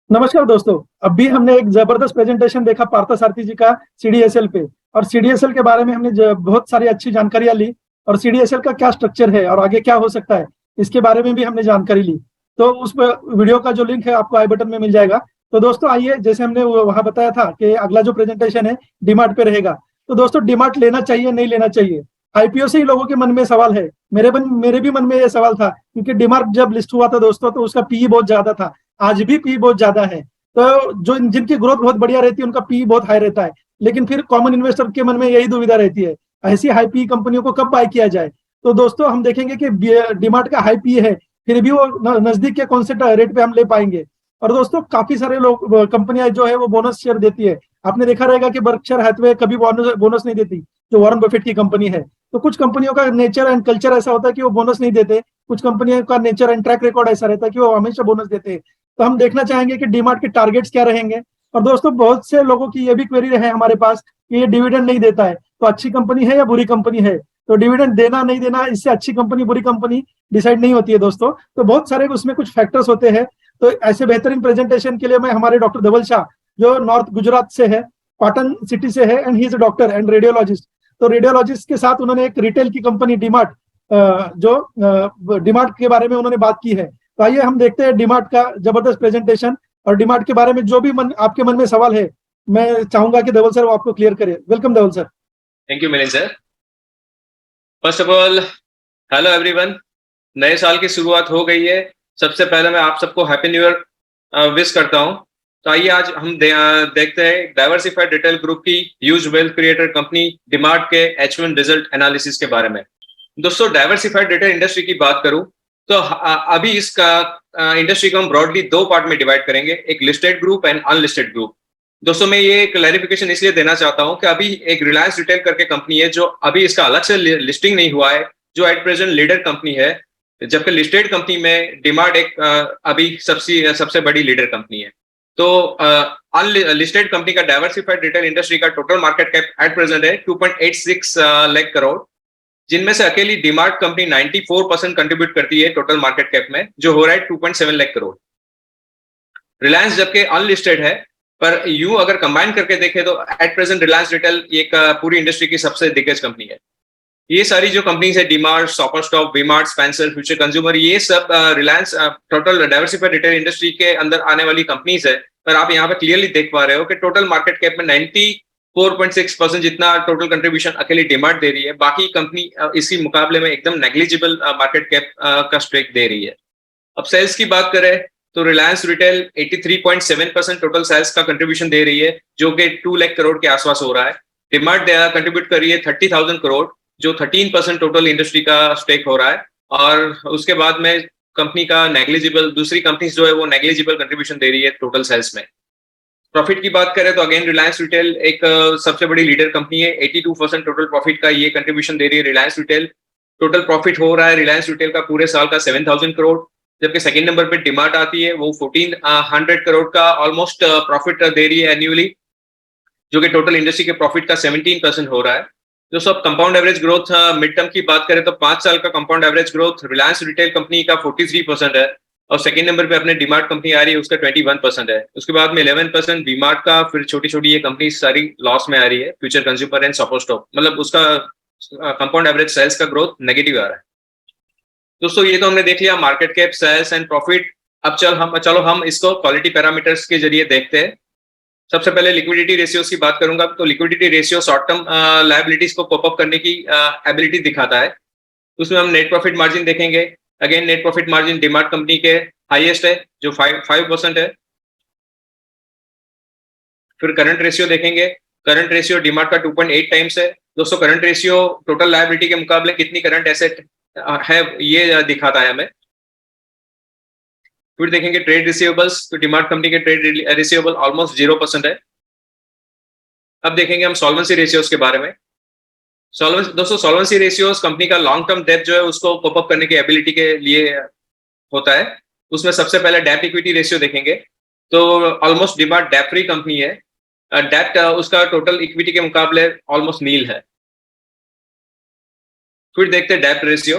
नमस्कार दोस्तों। अभी हमने एक जबरदस्त प्रेजेंटेशन देखा पार्थसारथी जी का सीडीएसएल पे। और सीडीएसएल के बारे में हमने बहुत सारी अच्छी जानकारियां ली। और सीडीएसएल का क्या स्ट्रक्चर है और आगे क्या हो सकता है, इसके बारे में भी हमने जानकारी ली। तो उस वीडियो का जो लिंक है आपको आई बटन में मिल जाएगा। तो दोस्तों आइए, जैसे हमने वहां बताया था कि अगला जो प्रेजेंटेशन है डीमार्ट पे रहेगा। तो दोस्तों डीमार्ट लेना चाहिए नहीं लेना चाहिए, आईपीओ से ही लोगों के मन में सवाल है। मेरे भी मन में ये सवाल था, क्योंकि डीमार्ट जब लिस्ट हुआ था दोस्तों तो उसका पीई बहुत ज्यादा था। आज भी पी बहुत ज्यादा है। तो जो जिनकी ग्रोथ बहुत बढ़िया रहती है उनका पी बहुत हाई रहता है। लेकिन फिर कॉमन इन्वेस्टर के मन में यही दुविधा रहती है, ऐसी हाई पी कंपनियों को कब बाय किया जाए। तो दोस्तों हम देखेंगे कि डीमार्ट का हाई पी है, फिर भी वो नजदीक के कौन से रेट पे हम ले पाएंगे। और दोस्तों काफी सारे लोग कंपनियां जो है वो बोनस शेयर देती है। आपने देखा रहेगा कि बर्कशायर हैथवे कभी बोनस बोनस नहीं देती, जो वॉरेन बफेट की कंपनी है। तो कुछ कंपनियों का नेचर एंड कल्चर ऐसा होता है कि वो बोनस नहीं देते, कुछ कंपनियों का नेचर एंड ट्रैक रिकॉर्ड ऐसा रहता है कि वो हमेशा बोनस देते हैं। तो हम देखना चाहेंगे कि डीमार्ट के टारगेट्स क्या रहेंगे। और दोस्तों बहुत से लोगों की ये भी क्वेरी रहे हमारे पास कि ये डिविडेंड नहीं देता है, तो अच्छी कंपनी है या बुरी कंपनी है। तो डिविडेंड देना नहीं देना, इससे अच्छी कंपनी बुरी कंपनी डिसाइड नहीं होती है दोस्तों। तो बहुत सारे उसमें कुछ फैक्टर्स होते हैं। तो ऐसे बेहतरीन प्रेजेंटेशन के लिए मैं हमारे डॉक्टर धवल शाह, जो नॉर्थ गुजरात से है, पाटन सिटी से है, and he is a doctor and radiologist. तो रेडियोलॉजिस्ट के साथ उन्होंने एक रिटेल की कंपनी डीमार्ट, जो डीमार्ट के बारे में उन्होंने बात की है। तो आइए हम देखते हैं डीमार्ट का जबरदस्त प्रेजेंटेशन। और डीमार्ट के बारे में जो भी आपके मन में सवाल है, मैं चाहूंगा कि धवल सर वो आपको क्लियर करे। Welcome Dhaval sir. Thank you Milind sir. First of all, hello everyone. नए साल की शुरुआत हो गई है। सबसे पहले मैं आप सबको हैप्पी न्यू ईयर विश करता हूं। तो आइए आज हम देखते हैं डाइवर्सिफाइड रिटेल ग्रुप की huge wealth creator company DMart के H1 रिजल्ट एनालिसिस के बारे में। दोस्तों, डाइवर्सिफाइड रिटेल इंडस्ट्री की बात करूं तो अभी इसका इंडस्ट्री को हम ब्रॉडली दो पार्ट में डिवाइड करेंगे, एक listed group and unlisted group. दोस्तों, मैं ये क्लैरिफिकेशन इसलिए देना चाहता हूं कि अभी एक रिलायंस रिटेल करके कंपनी है जो अभी इसका अलग से लिस्टिंग नहीं हुआ है, जो एट प्रेजेंट लीडर कंपनी है। जबकि लिस्टेड कंपनी में डीमार्ट एक अभी सबसे सबसे बड़ी लीडर कंपनी है। तो अनलिस्टेड कंपनी का डाइवर्सिफाइड रिटेल इंडस्ट्री का total market cap at present है 2.86 लाख करोड़, जिनमें से अकेली डीमार्ट कंपनी 94% कंट्रीब्यूट करती है टोटल मार्केट कैप में, जो हो रहा है 2.7 लाख करोड़। रिलायंस जबकि अनलिस्टेड है, पर यूं अगर कंबाइन करके देखें तो एट प्रेजेंट रिलायंस रिटेल एक पूरी इंडस्ट्री की सबसे दिग्गज कंपनी है। ये सारी जो कंपनीज है, DMart, Shopper Stop, VMart, Spencer, Future Consumer, ये सब Reliance total diversified retail industry के अंदर आने वाली कंपनीज है। पर आप यहाँ पे क्लियरली देख पा रहे हो कि टोटल मार्केट कैप में 94.6% जितना टोटल कंट्रीब्यूशन अकेली डीमार्ट दे रही है। बाकी कंपनी इसी मुकाबले में एकदम नेग्लिजिबल मार्केट कैप का स्ट्रेक दे रही है। अब सेल्स की बात करें तो रिलायंस रिटेल 83.7% टोटल सेल्स का कंट्रीब्यूशन दे रही है, जो कि 2 लाख करोड़ के आसपास हो रहा है। डीमार्ट कंट्रीब्यूट कर रही है 30,000 करोड़, जो 13% टोटल इंडस्ट्री का स्टेक हो रहा है। और उसके बाद में कंपनी का नेग्लिजिबल, दूसरी कंपनी जो है वो नेग्लिजिबल कंट्रीब्यूशन दे रही है टोटल सेल्स में। प्रॉफिट की बात करें तो अगेन रिलायंस रिटेल एक सबसे बड़ी लीडर कंपनी है। 82% टोटल प्रॉफिट का ये कंट्रीब्यूशन दे रही है रिलायंस रिटेल। टोटल प्रॉफिट हो रहा है रिलायंस रिटेल का पूरे साल का 7,000 करोड़। जबकि सेकंड नंबर पे डीमार्ट आती है, वो 1400 करोड़ का ऑलमोस्ट प्रॉफिट दे रही है एन्युअली, जो कि टोटल इंडस्ट्री के प्रॉफिट का 17% हो रहा है। जो सब compound average growth mid term की बात करें तो 5 साल का compound average growth Reliance retail company का 43% है, और सेकंड नंबर पे अपने डीमार्ट कंपनी आ रही है, उसका 21% है। उसके बाद में 11% डीमार्ट का, फिर छोटी छोटी ये कंपनी सारी लॉस में आ रही है, Future Consumer and Shopper Stop, मतलब उसका कंपाउंड एवरेज सेल्स का ग्रोथ नेगेटिव आ रहा है। दोस्तों, ये तो हमने देख लिया market cap, sales and profit. अब चलो हम इसको क्वालिटी पैरामीटर्स के जरिए देखते हैं। सबसे पहले लिक्विडिटी रेशियोज की बात करूंगा। तो liquidity ratio short term liabilities को कोप अप करने की एबिलिटी दिखाता है। उसमें हम नेट प्रॉफिट मार्जिन देखेंगे। Again net profit margin DMart company के हाईएस्ट है, जो 5% है। फिर करंट रेशियो देखेंगे। करंट रेशियो डीमार्ट का 2.8 टाइम्स है। दोस्तों, करंट रेशियो टोटल लायबिलिटी के मुकाबले कितनी करंट एसेट है, ये दिखाता है हमें। फिर देखेंगे ट्रेड रिसीवेबल्स। तो डीमार्ट कंपनी के ट्रेड रिसीवेबल ऑलमोस्ट 0% है। अब देखेंगे हम सॉल्वेंसी रेशियोज के बारे में। दोस्तों, सॉल्वेंसी रेशियोज कंपनी का लॉन्ग टर्म डेट जो है उसको कोप अप करने की एबिलिटी के लिए होता है। उसमें सबसे पहले डेट इक्विटी रेशियो देखेंगे। तो almost DMart debt free company है। डेट उसका टोटल इक्विटी के मुकाबले ऑलमोस्ट नील है। फिर देखते हैं डेट रेशियो।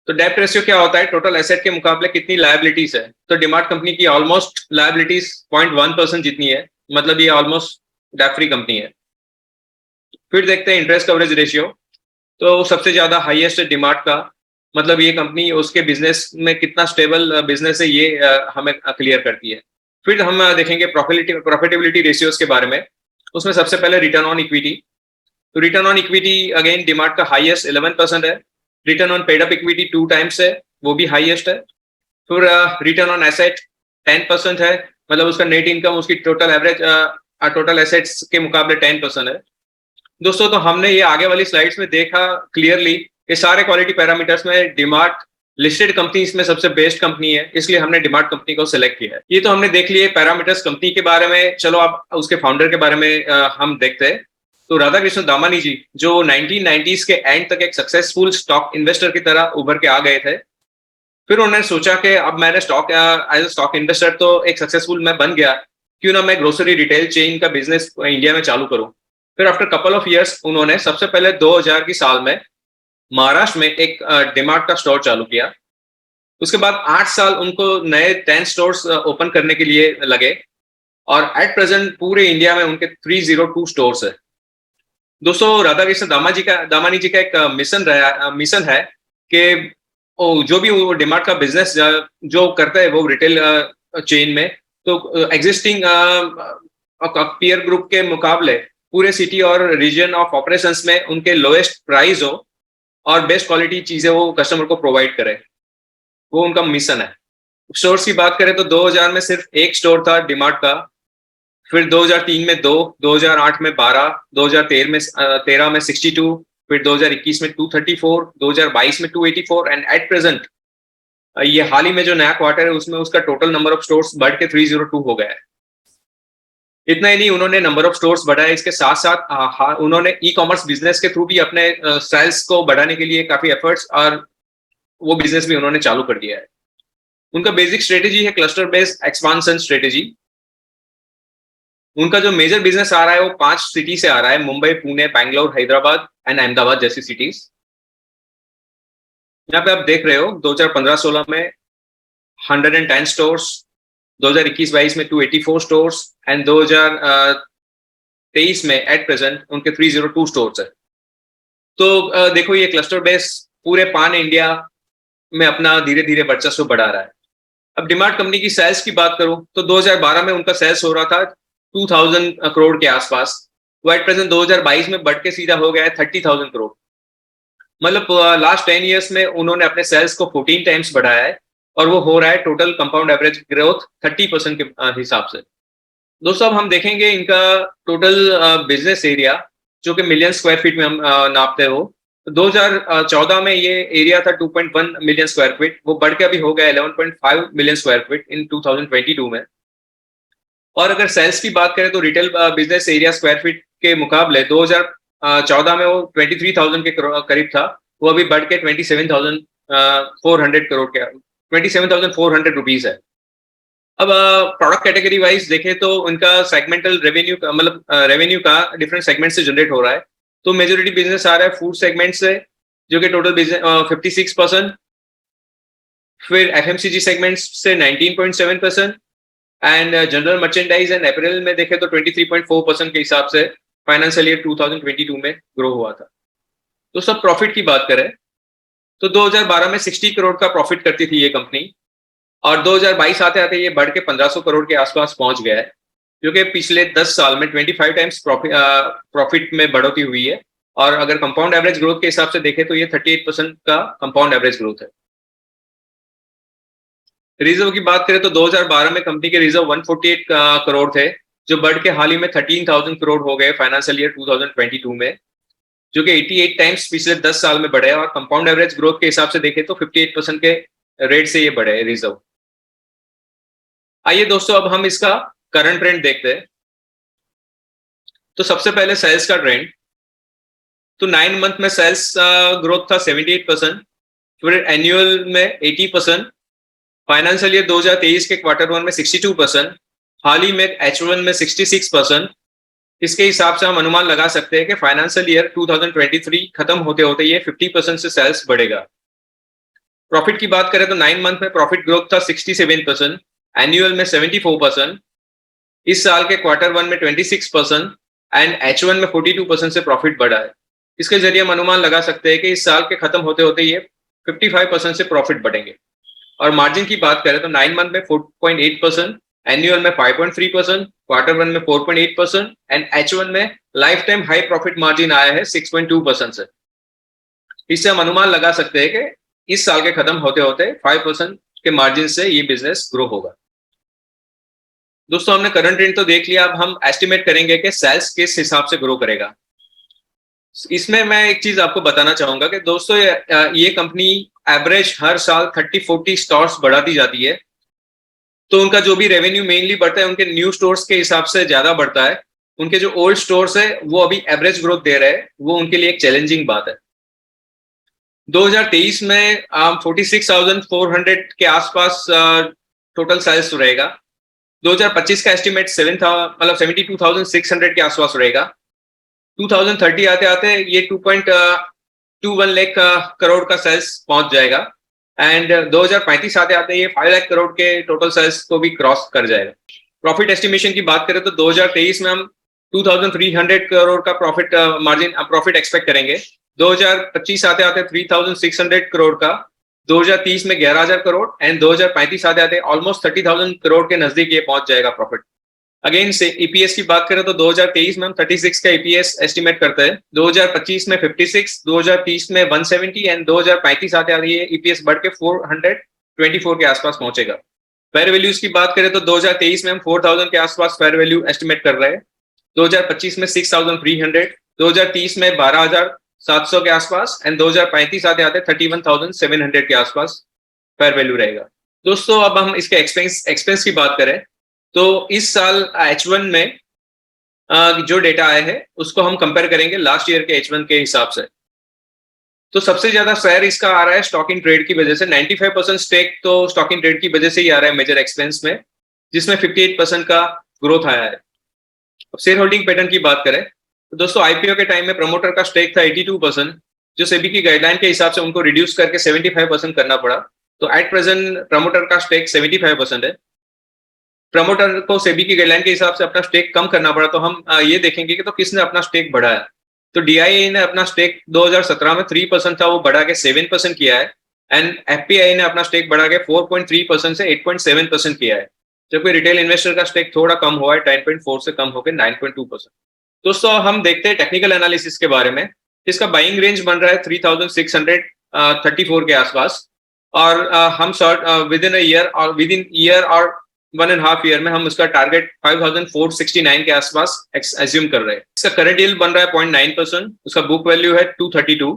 तो डेप्ट रेशियो क्या होता है, टोटल एसेट के मुकाबले कितनी लायबिलिटीज है। तो डीमार्ट कंपनी की ऑलमोस्ट लायबिलिटीज 0.1% जितनी है, मतलब ये ऑलमोस्ट डेप्ट फ्री कंपनी है। फिर देखते हैं इंटरेस्ट कवरेज रेशियो, तो सबसे ज्यादा हाईएस्ट है डीमार्ट का, मतलब ये कंपनी उसके बिजनेस में कितना स्टेबल बिजनेस है ये हमें क्लियर करती है। फिर हम देखेंगे प्रॉफिटेबिलिटी रेशियोज के बारे में। उसमें सबसे पहले रिटर्न ऑन इक्विटी। तो return on equity again DMart का हाईएस्ट 11% है। Return on paid up equity 2 times है, वो भी हाईएस्ट है। फिर रिटर्न ऑन एसेट 10% है, मतलब उसका नेट इनकम उसकी टोटल एवरेज टोटल एसेट्स के मुकाबले 10% है। दोस्तों, तो हमने ये आगे वाली स्लाइड्स में देखा क्लियरली, ये सारे क्वालिटी पैरामीटर्स में डीमार्ट लिस्टेड कंपनीज में सबसे बेस्ट कंपनी है, इसलिए हमने डीमार्ट कंपनी को सिलेक्ट किया है। ये तो हमने देख लिए पैरामीटर्स कंपनी के बारे में। चलो अब उसके फाउंडर के बारे में हम देखते हैं। तो राधा कृष्ण दामानी जी, जो 1990s के एंड तक एक सक्सेसफुल स्टॉक इन्वेस्टर की तरह उभर के आ गए थे। फिर उन्होंने सोचा कि अब मैंने stock as a stock investor तो एक सक्सेसफुल मैं बन गया, क्यों ना मैं ग्रोसरी रिटेल चेन का बिजनेस इंडिया में चालू करूं। फिर आफ्टर कपल ऑफ इयर्स उन्होंने सबसे पहले 2000 की साल में महाराष्ट्र में एक डीमार्ट का स्टोर चालू किया। उसके बाद 8 साल उनको नए 10 स्टोर्स ओपन करने के लिए लगे, और एट प्रेजेंट पूरे इंडिया में उनके 302 स्टोर्स है। दोस्तों, राधा कृष्ण दामानी जी का एक मिशन है कि जो भी वो डीमार्ट का बिजनेस जो करता है वो रिटेल चेन में, तो एग्जिस्टिंग पीयर ग्रुप के मुकाबले पूरे सिटी और रीजन ऑफ ऑपरेशंस में उनके लोएस्ट प्राइस हो और बेस्ट क्वालिटी चीजें वो कस्टमर को प्रोवाइड करे, वो उनका मिशन है। स्टोर्स की बात करें तो 2000 में सिर्फ एक स्टोर था डीमार्ट का, फिर 2003 में 2, 2008 में 12, 2013 में 62, फिर 2021 में 234, 2022 में 284 एंड एट प्रेजेंट ये हाल ही में जो नया क्वार्टर है उसमें उसका टोटल नंबर ऑफ स्टोर्स बढ़ के 302 हो गया है। इतना ही नहीं, उन्होंने नंबर ऑफ स्टोर्स बढ़ाया, इसके साथ साथ उन्होंने ई कॉमर्स बिजनेस के थ्रू भी अपने सेल्स को बढ़ाने के लिए काफी एफर्ट्स और वो बिजनेस भी उन्होंने चालू कर दिया है। उनका बेसिक स्ट्रेटेजी है क्लस्टर बेस्ड एक्सपांशन स्ट्रेटेजी। उनका जो मेजर बिजनेस आ रहा है वो 5 सिटी से आ रहा है, मुंबई, पुणे, बैंगलोर, हैदराबाद एंड अहमदाबाद जैसी सिटीज। यहाँ पे आप देख रहे हो 2015-16 में 110 स्टोर्स, 2021-22 में 284 स्टोर्स एंड 2023 में एट प्रेजेंट उनके 302 स्टोर्स है। तो देखो, ये क्लस्टर बेस पूरे पान इंडिया में अपना धीरे धीरे वर्चस्व बढ़ा रहा है। अब डीमार्ट कंपनी की सेल्स की बात करूं तो 2012 में उनका सेल्स हो रहा था 2000 करोड़ के आसपास, वो एट प्रेजेंट 2022 में बढ़ के सीधा हो गया है 30,000 करोड़। मतलब लास्ट 10 इयर्स में उन्होंने अपने सेल्स को 14 टाइम्स बढ़ाया है, और वो हो रहा है टोटल कंपाउंड एवरेज ग्रोथ 30% के हिसाब से। दोस्तों, अब हम देखेंगे इनका टोटल बिजनेस एरिया, जो कि मिलियन स्क्वायर फीट में हम नापते हो। 2014 में ये एरिया था 2.1 मिलियन स्क्वायर फीट, वो बढ़ के अभी हो गया 11.5 मिलियन स्क्वायर फीट इन 2022 में। और अगर सेल्स की बात करें तो retail business area square feet के मुकाबले 2014 में वो 23,000 के करीब था, वो अभी बढ़ के 27,400 करोड़ के 27,400 रुपीज है। अब प्रोडक्ट कैटेगरी वाइज देखें तो उनका सेगमेंटल रेवेन्यू मतलब रेवेन्यू का डिफरेंट सेगमेंट से जनरेट हो रहा है। तो मेजोरिटी बिजनेस आ रहा है फूड सेगमेंट से, जो कि टोटल बिजनेस 56%, फिर एफएमसीजी सेगमेंट से 19.7%, एंड जनरल मर्चेंडाइज एंड अपैरेल में देखें तो 23.4% के हिसाब से फाइनेंशियल ईयर 2022 में ग्रो हुआ था। तो सब प्रॉफिट की बात करें तो 2012 में 60 करोड़ का प्रॉफिट करती थी ये कंपनी, और 2022 आते आते ये बढ़ के 1500 करोड़ के आसपास पहुंच गया है, जो कि पिछले 10 साल में 25 टाइम्स प्रॉफिट में बढ़ोतरी हुई है। और अगर कंपाउंड एवरेज ग्रोथ के हिसाब से देखें तो ये 38% का कंपाउंड एवरेज ग्रोथ है। रिजर्व की बात करें तो 2012 में कंपनी के रिजर्व 148 करोड़ थे, जो बढ़ के हाल ही में 13,000 करोड़ हो गए फाइनेंशियल ईयर 2022 में, जो कि 88 टाइम्स पिछले 10 साल में बढ़े। और कंपाउंड एवरेज ग्रोथ के हिसाब से देखें तो 58% के रेट से ये बढ़े रिजर्व। आइए दोस्तों, अब हम इसका करंट ट्रेंड देखते हैं। तो सबसे पहले सेल्स का ट्रेंड, तो 9 मंथ में सेल्स ग्रोथ था 78%, फिर एनुअल में 80%, फाइनेंशियल ईयर 2023 के क्वार्टर 1 में 62%, हाल ही में H1 में 66%। इसके हिसाब से हम अनुमान लगा सकते हैं कि फाइनेंशियल ईयर 2023 खत्म होते होते ये 50% से सेल्स बढ़ेगा। प्रॉफिट की बात करें तो 9 मंथ में प्रॉफिट ग्रोथ था 67%, एनुअल में 74%, इस साल के क्वार्टर 1 में 26% एंड H1 में 42% से प्रॉफिट बढ़ा है। इसके जरिए हम अनुमान लगा सकते हैं कि इस साल के खत्म होते होते ये 55% से प्रॉफिट बढ़ेंगे। और मार्जिन की बात करें तो 9 मंथ में 4.8%, एनुअल में 5.3%, क्वार्टर 1 में 4.8% एंड H1 में life time high profit margin आया है 6.2% से। इससे हम अनुमान लगा सकते हैं कि इस साल के खत्म होते होते 5% के मार्जिन से ये बिजनेस ग्रो होगा। दोस्तों हमने करंट ट्रेंड तो देख लिया, अब हम एस्टिमेट करेंगे कि सेल्स किस हिसाब से ग्रो करेगा। इसमें मैं एक चीज आपको बताना चाहूंगा कि दोस्तों ये कंपनी एवरेज हर साल 30-40 स्टोर्स बढ़ाती जाती है, तो उनका जो भी रेवेन्यू मेनली बढ़ता है उनके न्यू स्टोर्स के हिसाब से ज्यादा बढ़ता है। उनके जो ओल्ड स्टोर्स है वो अभी एवरेज ग्रोथ दे रहे हैं, वो उनके लिए एक चैलेंजिंग बात है। 2023 में 46,400 के आसपास टोटल सेल्स रहेगा। 2025 का एस्टिमेट 72,600 के आसपास रहेगा। 2030 आते आते ये 2.21 लाख करोड़ का सेल्स पहुंच जाएगा एंड 2035 आते आते ये 5 लाख करोड़ के टोटल सेल्स को भी क्रॉस कर जाएगा। प्रॉफिट एस्टिमेशन की बात करें तो 2023 में हम 2,300 करोड़ का प्रॉफिट मार्जिन प्रॉफिट एक्सपेक्ट करेंगे। 2025 आते आते 3,600 करोड़ का, 2030 में 11,000 करोड़ एंड 2035 आते आते ऑलमोस्ट 30,000 करोड़ के नजदीक ये पहुंच जाएगा प्रॉफिट। अगेन से ईपीएस की बात करें तो 2023 में हम 36 का ईपीएस एस्टिमेट करते हैं, 2025 में 56, 2030 में 170 एंड 2035 आते आते ये ईपीएस बढ़ के 424 के आसपास पहुंचेगा। फेयर वैल्यूज की बात करें तो 2023 में हम 4,000 के आसपास फेयर वैल्यू एस्टिमेट कर रहे हैं, 2025 में 6,300, 2030 में 12,700 के आसपास एंड 2035 आते आते 31,700 के आसपास फेयर वैल्यू रहेगा। दोस्तों अब हम इसके एक्सपेंस की बात करें तो इस साल H1 में जो डेटा आए हैं उसको हम कंपेयर करेंगे लास्ट ईयर के H1 के हिसाब से। तो सबसे ज्यादा शेयर इसका आ रहा है स्टॉक इन ट्रेड की वजह से, 95% स्टेक तो स्टॉक इन ट्रेड की वजह से ही आ रहा है मेजर एक्सपेंस में, जिसमें 58% का ग्रोथ आया है। अब शेयर होल्डिंग पैटर्न की बात करें तो दोस्तों आईपीओ के टाइम में प्रमोटर का स्टेक था 82%, जो सेबी की गाइडलाइन के हिसाब से उनको रिड्यूस करके 75% करना पड़ा। तो एट प्रेजेंट प्रमोटर का स्टेक 75% है। प्रमोटर को सेबी की गाइडलाइन के हिसाब से अपना स्टेक कम करना पड़ा, तो हम ये देखेंगे कि तो किसने अपना स्टेक बढ़ाया। तो डीआईए ने अपना स्टेक 2017 में 3% था, वो बढ़ा के 7% किया है एंड एफपीआई ने अपना स्टेक बढ़ा के 4.3% से 8.7% किया है, जबकि रिटेल इन्वेस्टर का स्टेक थोड़ा कम हुआ है, 10.4 से कम होकर 9.2%। दोस्तों हम देखते हैं टेक्निकल एनालिसिस के बारे में। इसका बाइंग रेंज बन रहा है 3,634 के आसपास और हम विद इन ईयर और 1.5 ईयर में हम उसका टारगेट 5,469 के आसपास एज्यूम कर रहे हैं। इसका करंट यील्ड बन रहा है 0.9%, उसका बुक वैल्यू है 232।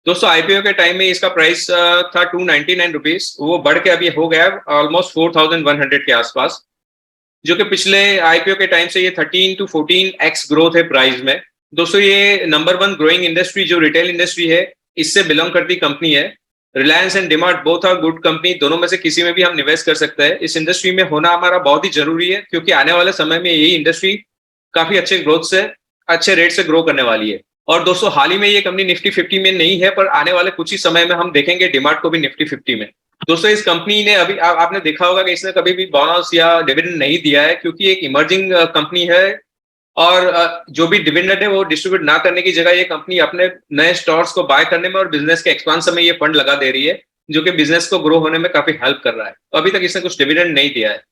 दोस्तों आईपीओ के टाइम में इसका प्राइस था 299 रुपीज, वो बढ़ के अभी हो गया ऑलमोस्ट 4,100 के आसपास, जो कि पिछले आईपीओ के टाइम से ये 13 to 14x ग्रोथ है प्राइस में। दोस्तों ये नंबर 1 ग्रोइंग इंडस्ट्री जो रिटेल इंडस्ट्री है इससे बिलोंग करती कंपनी है। Reliance and DMart both are good company, दोनों में से किसी में भी हम निवेश कर सकते हैं। इस इंडस्ट्री में होना हमारा बहुत ही जरूरी है, क्योंकि आने वाले समय में यही इंडस्ट्री काफी अच्छे ग्रोथ से अच्छे रेट से ग्रो करने वाली है। और दोस्तों हाल ही में ये कंपनी निफ्टी 50 में नहीं है, पर आने वाले कुछ ही समय में हम देखेंगे डिमार्ट को भी निफ्टी 50 में। दोस्तों इस कंपनी ने अभी आपने देखा होगा कि इसने कभी भी बोनस या डिविडेंड नहीं दिया है, क्योंकि एक इमर्जिंग कंपनी है और जो भी डिविडेंड है वो डिस्ट्रीब्यूट ना करने की जगह ये कंपनी अपने नए स्टोर्स को बाय करने में और बिजनेस के एक्सपांशन में ये फंड लगा दे रही है, जो कि बिजनेस को ग्रो होने में काफी हेल्प कर रहा है। तो अभी तक इसने कुछ डिविडेंड नहीं दिया है।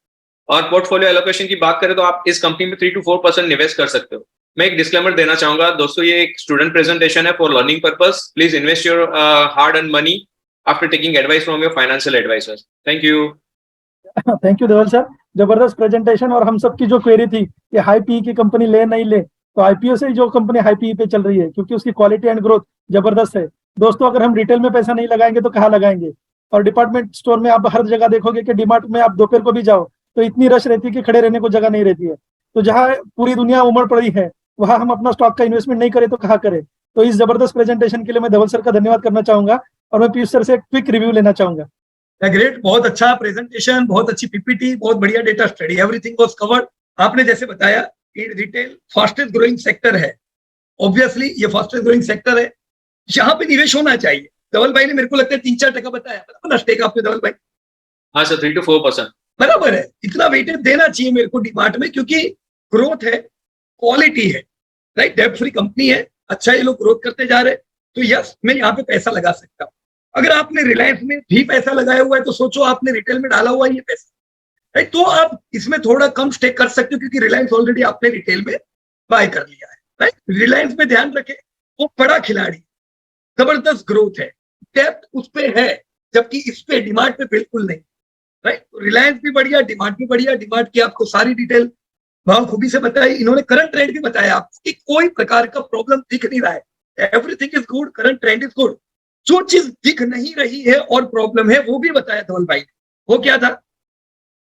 और पोर्टफोलियो एलोकेशन की बात करें तो आप इस कंपनी में 3 to 4% निवेश कर सकते हो। मैं एक डिस्क्लेमर देना चाहूंगा दोस्तों, ये एक स्टूडेंट प्रेजेंटेशन है for learning purpose. Please invest your hard earn money after taking advice from your financial advisers. Thank you. Thank you Dhaval sir, जबरदस्त प्रेजेंटेशन। और हम सबकी जो क्वेरी थी कि हाई पी की कंपनी ले नहीं ले, तो आईपीओ से ही जो कंपनी हाई पी पे चल रही है, क्योंकि उसकी क्वालिटी एंड ग्रोथ जबरदस्त है। दोस्तों अगर हम रिटेल में पैसा नहीं लगाएंगे तो कहाँ लगाएंगे। और डिपार्टमेंट स्टोर में आप हर जगह देखोगे कि डीमार्ट में आप दोपहर को भी जाओ तो इतनी रश रहती है कि खड़े रहने को जगह नहीं रहती है। तो जहाँ पूरी दुनिया उमड़ पड़ी है वहां हम अपना स्टॉक का इन्वेस्टमेंट नहीं करें तो कहाँ करें। तो इस जबरदस्त प्रेजेंटेशन के लिए मैं धवल सर का धन्यवाद करना चाहूंगा और मैं पीयूष सर से एक क्विक रिव्यू लेना चाहूंगा। ग्रेट, बहुत अच्छा प्रेजेंटेशन, बहुत अच्छी पीपीटी, बहुत बढ़िया data study, everything was covered. आपने जैसे बताया कि रिटेल फास्टेस्ट ग्रोइंग सेक्टर है, ऑब्वियसली ये फास्टेस्ट ग्रोइंग सेक्टर है, यहाँ पे निवेश होना चाहिए। धवल भाई ने मेरे को लगता है 3-4% बताया, बराबर ना स्टेक आपने धवल भाई? हाँ सर, 3 to 4%। बराबर है, इतना वेटेज देना चाहिए मेरे को डीमार्ट में, क्योंकि ग्रोथ है, क्वालिटी है, राइट, डेब्ट फ्री कंपनी है, अच्छा ये लोग ग्रोथ करते जा रहे हैं, तो यस मैं यहाँ पे पैसा लगा सकता हूँ। अगर आपने रिलायंस में भी पैसा लगाया हुआ है तो सोचो आपने रिटेल में डाला हुआ है ये पैसा, राइट, तो आप इसमें थोड़ा कम स्टेक कर सकते हो, क्योंकि रिलायंस ऑलरेडी आपने रिटेल में बाय कर लिया है, राइट। रिलायंस में ध्यान रखें, वो बड़ा खिलाड़ी, जबरदस्त ग्रोथ है, डेप्थ उस पे है, जबकि इस पे डिमांड पे बिल्कुल नहीं, राइट। रिलायंस भी बढ़िया, डिमांड भी बढ़िया, डिमांड की आपको सारी डिटेल बहुत खूबी से बताई, इन्होंने करंट ट्रेंड भी बताया आपको कि कोई प्रकार का प्रॉब्लम दिख नहीं रहा है, everything is good, current trend is good. जो चीज दिख नहीं रही है और प्रॉब्लम है वो भी बताया धवल भाई ने, वो क्या था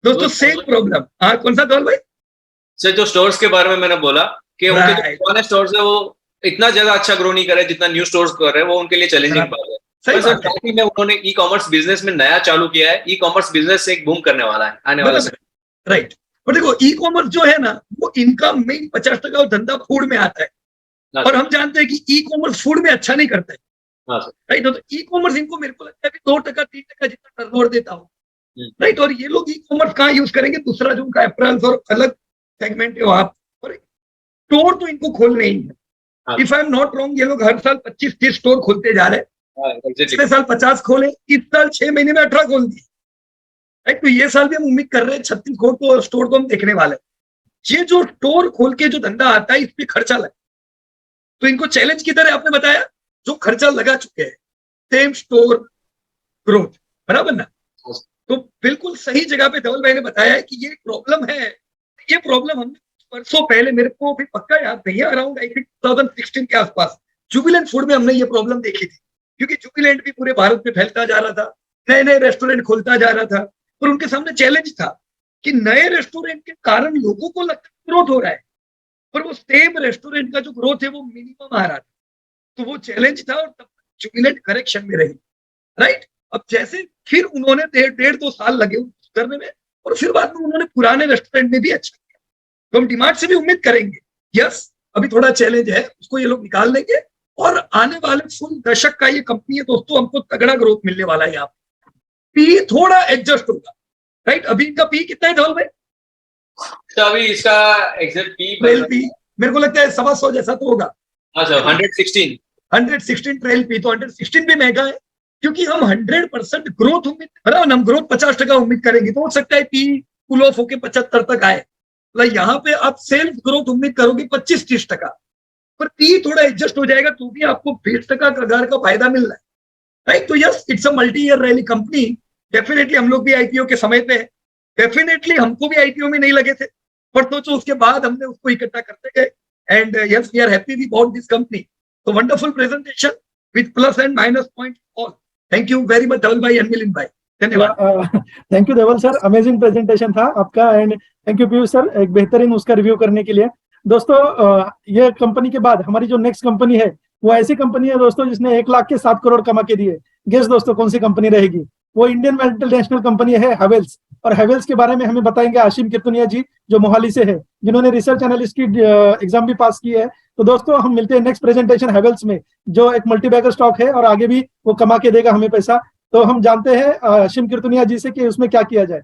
दोस्तों? Sale problem. हाँ, कौन सा धवल भाई? सर जो स्टोर्स के बारे में मैंने बोला कि उनके जो पुराने स्टोर्स है वो इतना ज्यादा अच्छा ग्रो नहीं करे जितना न्यू स्टोर्स कर रहे हैं, वो उनके लिए चैलेंजिंग बात है। सही सर बात है। साथ ही में उन्होंने ई कॉमर्स बिजनेस में नया चालू किया है, ई कॉमर्स बिजनेस एक बूम करने वाला है आने वाले समय। राइट, पर देखो ई कॉमर्स जो है ना, वो इनका मेन 50% धंधा फूड में आता है, और हम जानते हैं कि ई कॉमर्स फूड में अच्छा नहीं करता है, राइट। तो ई कॉमर्स इनको मेरे को लगता है 2%-3% जितना टर्नओवर देता हो, राइट। और ये लोग ई कॉमर्स कहाँ यूज करेंगे? दूसरा जो उनका एप्रल्स और अलग सेगमेंट है वहां पर, स्टोर तो इनको खोलने ही है। If I am not wrong, ये लोग हर साल 25-30 स्टोर खोलते जा रहे हैं, पिछले साल 50 खोले, इस साल 6 महीने में 18 खोल दिए, राइट। तो ये साल भी हम उम्मीद कर रहे हैं 36 स्टोर को हम देखने वाले हैं। ये जो स्टोर खोल के जो धंधा आता है, इस पे खर्चा लगे, तो इनको चैलेंज की तरह आपने बताया, जो खर्चा लगा चुके हैं, सेम स्टोर ग्रोथ, बराबर ना? तो बिल्कुल सही जगह पे धवल भाई ने बताया है कि ये प्रॉब्लम है। ये प्रॉब्लम हमने वर्षों पहले, मेरे को भी पक्का याद नहीं है, अराउंड आई थिंक 2016 के आसपास जुबिलेंट फूड में हमने ये प्रॉब्लम देखी थी, क्योंकि जुबिलेंट भी पूरे भारत में फैलता जा रहा था, नए नए रेस्टोरेंट खोलता जा रहा था, और उनके सामने चैलेंज था कि नए रेस्टोरेंट के कारण लोगों को लगता है ग्रोथ हो रहा है, पर वो सेम रेस्टोरेंट का जो ग्रोथ है वो मिनिमम आ रहा था। तो वो चैलेंज था, और तब जुबिलेंट करेक्शन में रही, राइट। अब जैसे फिर उन्होंने 1.5-2 साल लगे करने में, और फिर बाद में उन्होंने पुराने रेस्टोरेंट में भी अच्छा किया, तो हम डिमांड से भी उम्मीद करेंगे, यस अभी थोड़ा चैलेंज है, उसको ये लोग निकाल लेंगे, और आने वाले फुल दशक का ये कंपनी है दोस्तों, हमको तगड़ा ग्रोथ मिलने वाला है। यहाँ पी थोड़ा एडजस्ट होगा, राइट। अभी इनका पी कितना है धवल भाई? तो अभी इसका एग्जैक्ट पी मेरे को लगता है 125 जैसा तो होगा। हाँ सर, 116 ट्रेल पी, तो 116 भी महंगा है, क्योंकि हम 100% ग्रोथ उम्मीद, बराबर, हम ग्रोथ 50% उम्मीद करेंगे, तो हो सकता है पी पुल ऑफ होके 75 तक आए। मतलब यहाँ पे आप सेल्स ग्रोथ उम्मीद करोगे 25-30%, पर पी थोड़ा एडजस्ट हो जाएगा, तो भी आपको 20% कगार का फायदा मिल रहा है, राइट। तो yes, it's a multi year rally company. Definitely हम लोग भी आईपीओ के समय पे है, डेफिनेटली हमको भी आईपीओ में नहीं लगे थे, पर तो उसके बाद हमने उसको इकट्ठा करते गए, and yes we are happy we bought this company. तो wonderful presentation with plus and minus point all. Thank you very much Dhaval भाई एंड मिलिंद भाई, धन्यवाद। Thank you Dhaval sir, amazing presentation था आपका, and thank you Piyush sir एक बेहतरीन उसका review करने के लिए। दोस्तों ये कंपनी के बाद हमारी जो नेक्स्ट कंपनी है वो ऐसी कंपनी है दोस्तों जिसने 1 लाख के 7 करोड़ कमा के दिए। गेस दोस्तों कौन सी कंपनी रहेगी? वो इंडियन मल्टीनेशनल कंपनी है हैवेल्स, और हैवेल्स के बारे में हमें बताएंगे आशिम किरतुनिया जी, जो मोहाली से है, जिन्होंने रिसर्च एनालिस्ट की एग्जाम भी पास की है। तो दोस्तों हम मिलते हैं नेक्स्ट प्रेजेंटेशन हैवेल्स में, जो एक मल्टीबैगर स्टॉक है और आगे भी वो कमा के देगा हमें पैसा। तो हम जानते हैं आशिम किरतुनिया जी से कि उसमें क्या किया जाए।